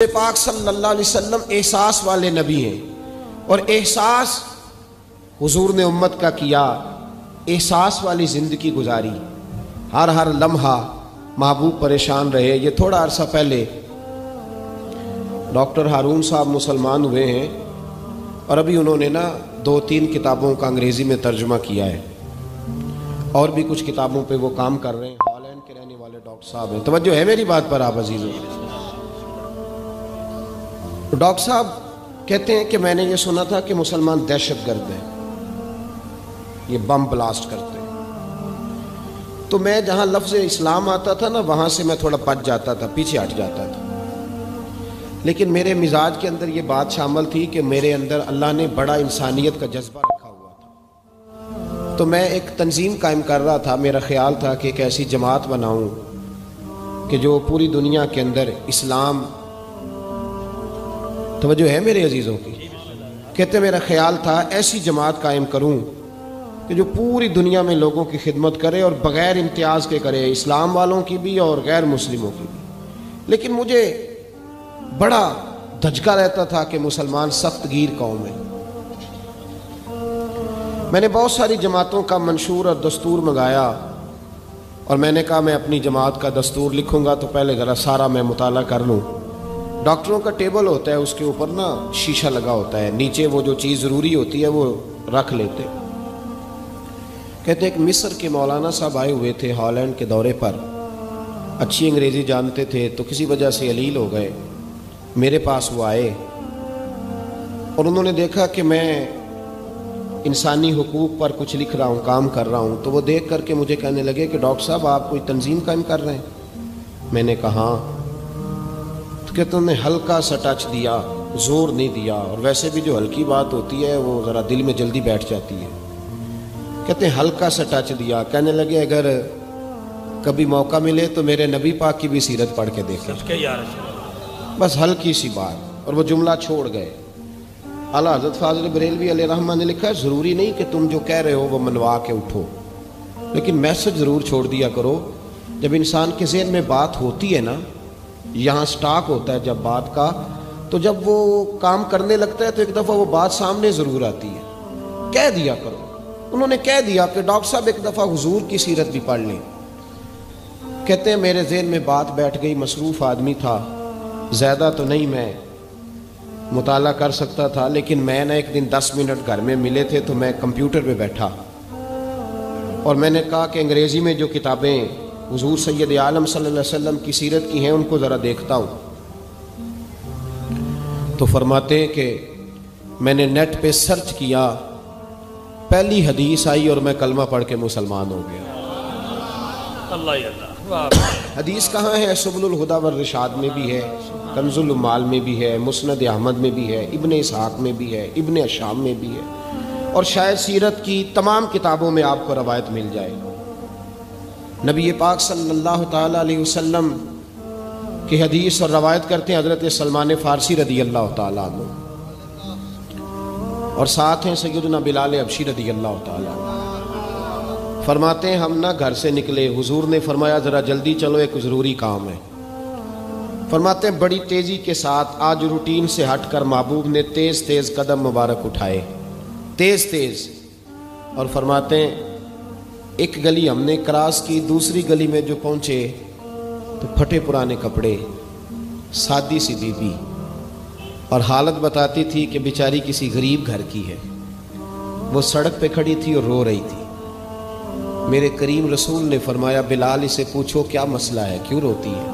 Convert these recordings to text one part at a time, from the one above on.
پاک صلی اللہ علیہ وسلم احساس والے نبی ہیں، اور احساس حضور نے امت کا کیا، احساس والی زندگی گزاری، ہر لمحہ محبوب پریشان رہے۔ یہ تھوڑا عرصہ پہلے ڈاکٹر ہارون صاحب مسلمان ہوئے ہیں، اور ابھی انہوں نے 2-3 کتابوں کا انگریزی میں ترجمہ کیا ہے، اور بھی کچھ کتابوں پہ وہ کام کر رہے ہیں۔ ہالینڈ کے رہنے والے ڈاکٹر صاحب ہیں، توجہ ہے میری بات پر آپ عزیزوں؟ ڈاکٹر صاحب کہتے ہیں کہ میں نے یہ سنا تھا کہ مسلمان دہشت گرد ہیں، یہ بم بلاسٹ کرتے ہیں، تو میں جہاں لفظ اسلام آتا تھا وہاں سے میں تھوڑا بچ جاتا تھا، پیچھے ہٹ جاتا تھا، لیکن میرے مزاج کے اندر یہ بات شامل تھی کہ میرے اندر اللہ نے بڑا انسانیت کا جذبہ رکھا ہوا تھا، تو میں ایک تنظیم قائم کر رہا تھا۔ میرا خیال تھا کہ ایک ایسی جماعت بناؤں کہ جو پوری دنیا کے اندر اسلام، توجہ ہے میرے عزیزوں کی؟ کہتے میرا خیال تھا ایسی جماعت قائم کروں کہ جو پوری دنیا میں لوگوں کی خدمت کرے، اور بغیر امتیاز کے کرے، اسلام والوں کی بھی اور غیر مسلموں کی بھی۔ لیکن مجھے بڑا دھچکا رہتا تھا کہ مسلمان سخت گیر قوم ہے۔ میں نے بہت ساری جماعتوں کا منشور اور دستور منگایا، اور میں نے کہا میں اپنی جماعت کا دستور لکھوں گا تو پہلے ذرا سارا میں مطالعہ کر لوں۔ ڈاکٹروں کا ٹیبل ہوتا ہے، اس کے اوپر شیشہ لگا ہوتا ہے، نیچے وہ جو چیز ضروری ہوتی ہے وہ رکھ لیتے۔ کہتے ہیں کہ مصر کے مولانا صاحب آئے ہوئے تھے ہالینڈ کے دورے پر، اچھی انگریزی جانتے تھے، تو کسی وجہ سے علیل ہو گئے۔ میرے پاس وہ آئے اور انہوں نے دیکھا کہ میں انسانی حقوق پر کچھ لکھ رہا ہوں، کام کر رہا ہوں، تو وہ دیکھ کر کے مجھے کہنے لگے کہ ڈاکٹر صاحب آپ کوئی تنظیم قائم کر رہے ہیں؟ میں نے کہا ہاں۔ تو کہتے انہوں نے ہلکا سا ٹچ دیا، زور نہیں دیا، اور ویسے بھی جو ہلکی بات ہوتی ہے وہ ذرا دل میں جلدی بیٹھ جاتی ہے۔ کہتے ہیں ہلکا سا ٹچ دیا، کہنے لگے اگر کبھی موقع ملے تو میرے نبی پاک کی بھی سیرت پڑھ کے دیکھیں، بس ہلکی سی بات، اور وہ جملہ چھوڑ گئے۔ اعلیٰ حضرت فاضل بریلوی علیہ رحمہ نے لکھا ہے ضروری نہیں کہ تم جو کہہ رہے ہو وہ منوا کے اٹھو، لیکن میسج ضرور چھوڑ دیا کرو۔ جب انسان کے ذہن میں بات ہوتی ہے یہاں سٹاک ہوتا ہے جب بات کا، تو جب وہ کام کرنے لگتا ہے تو ایک دفعہ وہ بات سامنے ضرور آتی ہے، کہہ دیا کرو۔ انہوں نے کہہ دیا کہ ڈاکٹر صاحب ایک دفعہ حضور کی سیرت بھی پڑھ لیں۔ کہتے ہیں میرے ذہن میں بات بیٹھ گئی، مصروف آدمی تھا، زیادہ تو نہیں میں مطالعہ کر سکتا تھا، لیکن میں ایک دن 10 منٹ گھر میں ملے تھے تو میں کمپیوٹر پہ بیٹھا، اور میں نے کہا کہ انگریزی میں جو کتابیں حضور سید عالم صلی اللہ علیہ وسلم کی سیرت کی ہیں ان کو ذرا دیکھتا ہوں۔ تو فرماتے ہیں کہ میں نے نیٹ پہ سرچ کیا، پہلی حدیث آئی اور میں کلمہ پڑھ کے مسلمان ہو گیا۔ حدیث کہاں ہے؟ سبل الہدی والرشاد میں بھی ہے، کنز العمال میں بھی ہے، مسند احمد میں بھی ہے، ابن اسحاق میں بھی ہے، ابن اشام میں بھی ہے، اور شاید سیرت کی تمام کتابوں میں آپ کو روایت مل جائے۔ نبی پاک صلی اللہ تعالیٰ علیہ وسلم کی حدیث اور روایت کرتے ہیں حضرت سلمان فارسی رضی اللہ تعالیٰ عنہ، اور ساتھ ہیں سیدنا بلال حبشی رضی اللہ تعالیٰ عنہ۔ فرماتے ہیں ہم گھر سے نکلے، حضور نے فرمایا ذرا جلدی چلو، ایک ضروری کام ہے۔ فرماتے ہیں بڑی تیزی کے ساتھ آج روٹین سے ہٹ کر محبوب نے تیز تیز قدم مبارک اٹھائے، تیز تیز، اور فرماتے ہیں ایک گلی ہم نے کراس کی، دوسری گلی میں جو پہنچے تو پھٹے پرانے کپڑے، سادی سی بی بی، اور حالت بتاتی تھی کہ بیچاری کسی غریب گھر کی ہے۔ وہ سڑک پہ کھڑی تھی اور رو رہی تھی۔ میرے کریم رسول نے فرمایا بلال اسے پوچھو کیا مسئلہ ہے، کیوں روتی ہے؟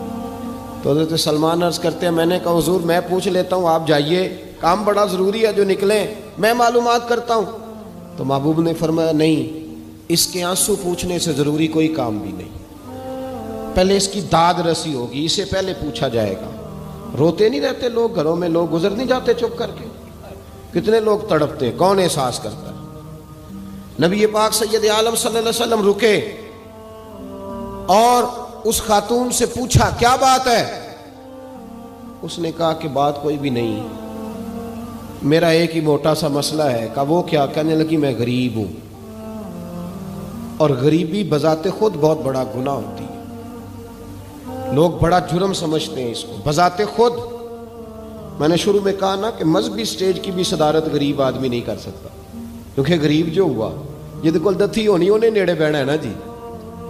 تو حضرت سلمان عرض کرتے ہیں میں نے کہا حضور میں پوچھ لیتا ہوں، آپ جائیے، کام بڑا ضروری ہے جو نکلیں، میں معلومات کرتا ہوں۔ تو محبوب نے فرمایا نہیں، اس کے آنسو پوچھنے سے ضروری کوئی کام بھی نہیں، پہلے اس کی داد رسی ہوگی، اسے پہلے پوچھا جائے گا۔ روتے نہیں رہتے لوگ گھروں میں، لوگ گزر نہیں جاتے چپ کر کے؟ کتنے لوگ تڑپتے، کون احساس کرتا ہے؟ نبی پاک سید عالم صلی اللہ علیہ وسلم رکے اور اس خاتون سے پوچھا کیا بات ہے؟ اس نے کہا کہ بات کوئی بھی نہیں، میرا ایک ہی موٹا سا مسئلہ ہے۔ کہا وہ کیا؟ کہنے لگی میں غریب ہوں، اور غریبی بذات خود بہت بڑا گناہ ہوتی ہے، لوگ بڑا جرم سمجھتے ہیں اس کو، بذات خود میں نے شروع میں کہا نا کہ مذہبی سٹیج کی بھی صدارت غریب آدمی نہیں کر سکتا، کیونکہ غریب جو ہوا جہد کول دتھی ہونی انہیں نیڑے بہنا ہے نا جی،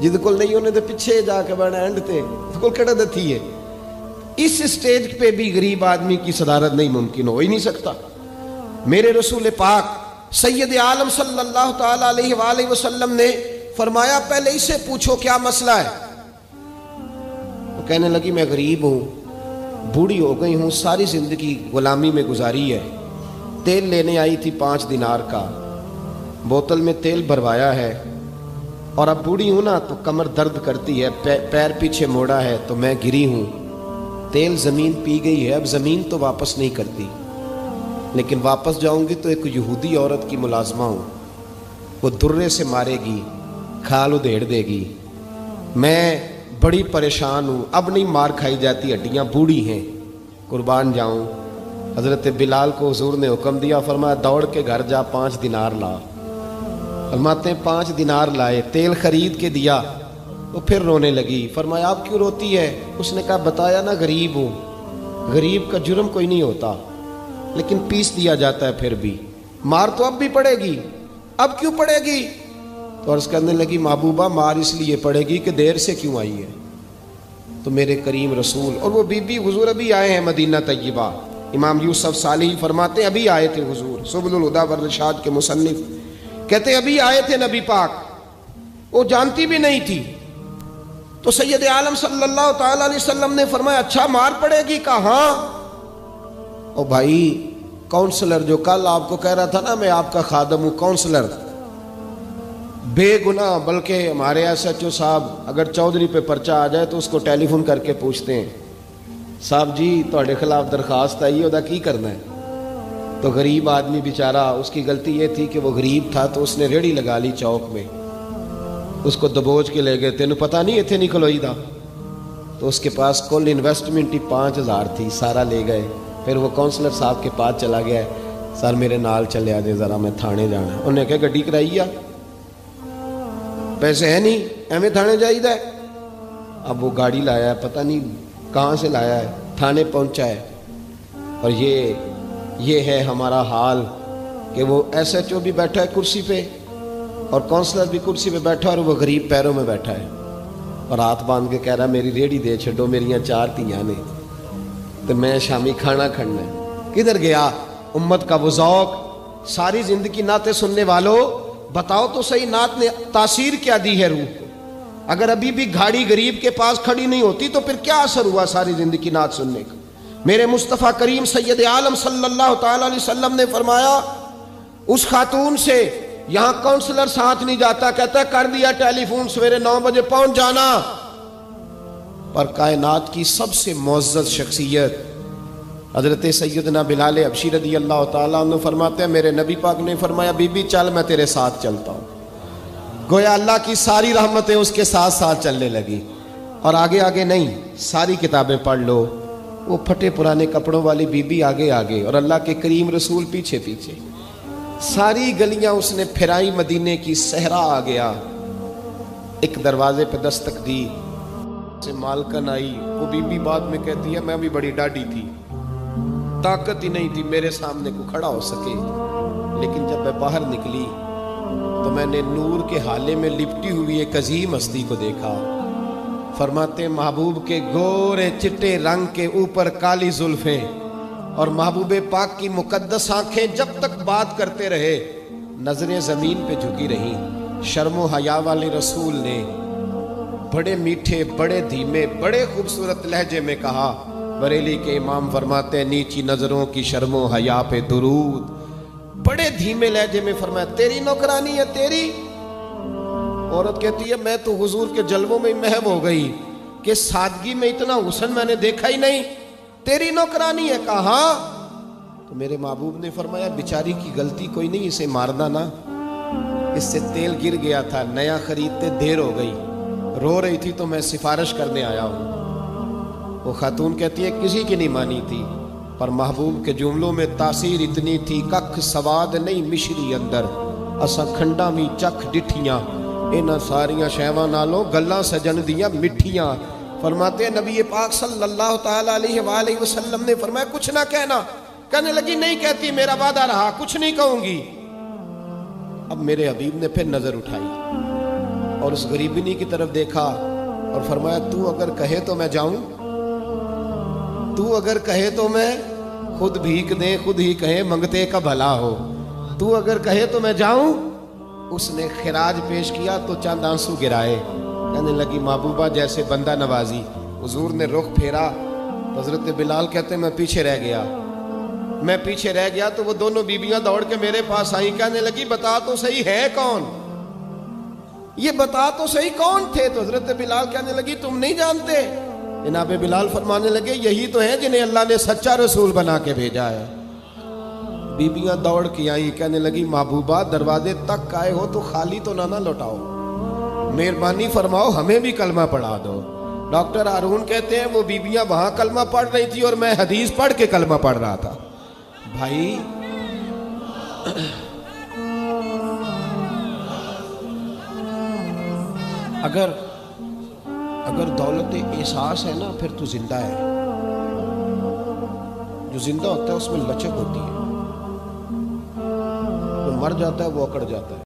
جہد کول نہیں انہیں تو پیچھے جا کے بہنا اینڈ تے کول کہڑا دتھی ہے۔ اس سٹیج پہ بھی غریب آدمی کی صدارت نہیں ممکن ہو ہی نہیں سکتا۔ میرے رسول پاک سید عالم صلی اللہ تعالی علیہ وآلہ وسلم نے فرمایا پہلے اسے پوچھو کیا مسئلہ ہے۔ وہ کہنے لگی میں غریب ہوں، بوڑھی ہو گئی ہوں، ساری زندگی غلامی میں گزاری ہے، تیل لینے آئی تھی 5 دینار کا، بوتل میں تیل بھروایا ہے، اور اب بوڑھی ہوں نا تو کمر درد کرتی ہے، پیر پیچھے موڑا ہے تو میں گری ہوں، تیل زمین پی گئی ہے، اب زمین تو واپس نہیں کرتی، لیکن واپس جاؤں گی تو ایک یہودی عورت کی ملازمہ ہوں، وہ درے سے مارے گی، کھال ادھیڑ دے گی، میں بڑی پریشان ہوں، اب نہیں مار کھائی جاتی، ہڈیاں بوڑھی ہیں، قربان جاؤں۔ حضرت بلال کو حضور نے حکم دیا، فرمایا دوڑ کے گھر جا 5 دینار لا۔ فرماتے ہیں 5 دینار لائے، تیل خرید کے دیا، وہ پھر رونے لگی۔ فرمایا آپ کیوں روتی ہے؟ اس نے کہا بتایا نا غریب ہوں، غریب کا جرم کوئی نہیں ہوتا، لیکن پیس دیا جاتا ہے، پھر بھی مار تو اب بھی پڑے گی، اب کیوں پڑے گی؟ تو عرض کرنے لگی محبوبہ مار اس لیے پڑے گی کہ دیر سے کیوں آئی ہے۔ تو میرے کریم رسول اور وہ بی بی حضور ابھی آئے ہیں مدینہ طیبہ، امام یوسف صالحی فرماتے ہیں ابھی آئے تھے حضور، سبل الہدی والرشاد کے مصنف کہتے ہیں ابھی آئے تھے نبی پاک، وہ جانتی بھی نہیں تھی۔ تو سید عالم صلی اللہ تعالی علیہ وسلم نے فرمایا اچھا مار پڑے گی؟ کہا ہاں۔ او بھائی کونسلر جو کل آپ کو کہہ رہا تھا نا میں آپ کا خادم ہوں، کونسلر بے گناہ، بلکہ ہمارے ایس ایچ او صاحب اگر چودھری پہ پرچہ آ جائے تو اس کو ٹیلی فون کر کے پوچھتے ہیں صاحب جی تھوڑے خلاف درخواست آئی ہے، کی کرنا ہے؟ تو غریب آدمی بیچارہ، اس کی غلطی یہ تھی کہ وہ غریب تھا تو اس نے ریڑھی لگا لی چوک میں، اس کو دبوچ کے لے گئے، تینوں پتہ نہیں اتنے نکلوئی دا، تو اس کے پاس کل انویسٹمنٹ ہی 5000 تھی، سارا لے گئے۔ پھر وہ کونسلر صاحب کے پاس چلا گیا ہے، سر میرے نال چلے آ جائے ذرا میں تھانے جانا ہے۔ انہوں نے کہا گڈی کرائی ہے، پیسے ہے نہیں ایویں تھانے جائیے ہے۔ اب وہ گاڑی لایا ہے، پتہ نہیں کہاں سے لایا ہے، تھانے پہنچا ہے، اور یہ ہے ہمارا حال کہ وہ ایس ایچ او بھی بیٹھا ہے کرسی پہ اور کونسلر بھی کرسی پہ بیٹھا اور وہ غریب پیروں میں بیٹھا ہے اور ہاتھ باندھ کے کہہ رہا میری ریڑھی دے چھڈو، میریاں 4 دھیاں نے تو میں شامی کھانا کھڑنا ہے۔ کدھر گیا امت کا وہ ذوق؟ ساری زندگی نعتیں سننے والوں بتاؤ تو صحیح نعت نے تاثیر کیا دی ہے روح کو؟ اگر ابھی بھی گھاڑی غریب کے پاس کھڑی نہیں ہوتی تو پھر کیا اثر ہوا ساری زندگی نعت سننے کا؟ میرے مصطفیٰ کریم سید عالم صلی اللہ تعالی علیہ وسلم نے فرمایا اس خاتون سے یہاں کونسلر ساتھ نہیں جاتا، کہتا ہے کر دیا ٹیلی فون، سویرے 9 بجے پہنچ جانا۔ پر کائنات کی سب سے معزز شخصیت حضرت سیدنا بلال حبشی رضی اللہ تعالیٰ عنہ فرماتے ہیں میرے نبی پاک نے فرمایا بی بی چل میں تیرے ساتھ چلتا ہوں، گویا اللہ کی ساری رحمتیں اس کے ساتھ ساتھ چلنے لگی۔ اور آگے آگے نہیں، ساری کتابیں پڑھ لو، وہ پھٹے پرانے کپڑوں والی بی بی آگے آگے اور اللہ کے کریم رسول پیچھے پیچھے، ساری گلیاں اس نے پھرائی، مدینے کی صحرا آ گیا، ایک دروازے پہ دستک دی، سے مالکن آئی، وہ بی بی بعد میں کہتی ہے میں بھی بڑی ڈاڈی تھی، طاقت ہی نہیں تھی میرے سامنے کو کھڑا ہو سکے، لیکن جب میں باہر نکلی تو میں نے نور کے حالے میں لپٹی ہوئی ایک عظیم ہستی کو دیکھا۔ فرماتے محبوب کے گورے چٹے رنگ کے اوپر کالی زلفیں اور محبوب پاک کی مقدس آنکھیں جب تک بات کرتے رہے نظریں زمین پہ جھکی رہیں۔ شرم و حیا والے رسول نے بڑے میٹھے، بڑے دھیمے، بڑے خوبصورت لہجے میں کہا، بریلی کے امام فرماتے ہیں نیچی نظروں کی شرم و حیا پہ درود، بڑے دھیمے لہجے میں فرمایا تیری نوکرانی ہے تیری؟ عورت کہتی ہے میں تو حضور کے جلووں میں محو ہو گئی کہ سادگی میں اتنا حسن میں نے دیکھا ہی نہیں، تیری نوکرانی ہے؟ کہا تو میرے محبوب نے فرمایا بیچاری کی غلطی کوئی نہیں، اسے مارنا نا، اس سے تیل گر گیا تھا، نیا خریدتے دیر ہو گئی، رو رہی تھی تو میں سفارش کرنے آیا ہوں۔ وہ خاتون کہتی ہے کسی کی نہیں مانی تھی، پر محبوب کے جملوں میں تاثیر اتنی تھی، ککھ سواد نہیں مشری اندر، اسا کھنڈا می چکھ ڈٹھیاں، انہاں ساریاں شیواں نالوں گلاں سجن دیاں مٹھیاں۔ فرماتے ہیں نبی پاک صلی اللہ تعالی علیہ وآلہ وسلم نے فرمایا کچھ نہ کہنا. کہنے لگی نہیں کہتی، میرا وعدہ رہا، کچھ نہیں کہوں گی. اب میرے حبیب نے پھر نظر اٹھائی اور اس غریبنی کی طرف دیکھا اور فرمایا تو اگر کہے تو میں جاؤں، تو اگر کہے تو میں خود بھیک دیں، خود ہی کہے منگتے کا بھلا ہو، تو اگر کہے تو میں جاؤں. اس نے خراج پیش کیا تو چند آنسو گرائے. کہنے لگی محبوبہ جیسے بندہ نوازی. حضور نے رخ پھیرا، حضرت بلال کہتے میں پیچھے رہ گیا. میں پیچھے رہ گیا تو وہ دونوں بیبیاں دوڑ کے میرے پاس آئیں. کہنے لگی بتا تو صحیح ہے کون، یہ بتا تو صحیح کون تھے. تو حضرت بلال کہنے لگی تم نہیں جانتے. جناب بلال فرمانے لگے یہی تو ہیں جنہیں اللہ نے سچا رسول بنا کے بھیجا ہے. بیبیاں دوڑ کے آئیں. کہنے لگی محبوبہ دروازے تک آئے ہو تو خالی تو نہ لوٹاؤ، مہربانی فرماؤ ہمیں بھی کلمہ پڑھا دو. ڈاکٹر ہارون کہتے ہیں وہ بیبیاں وہاں کلمہ پڑھ رہی تھی اور میں حدیث پڑھ کے کلمہ پڑھ رہا تھا. بھائی اگر دولت احساس ہے نا پھر تو زندہ ہے. جو زندہ ہوتا ہے اس میں لچک ہوتی ہے، جو مر جاتا ہے وہ اکڑ جاتا ہے.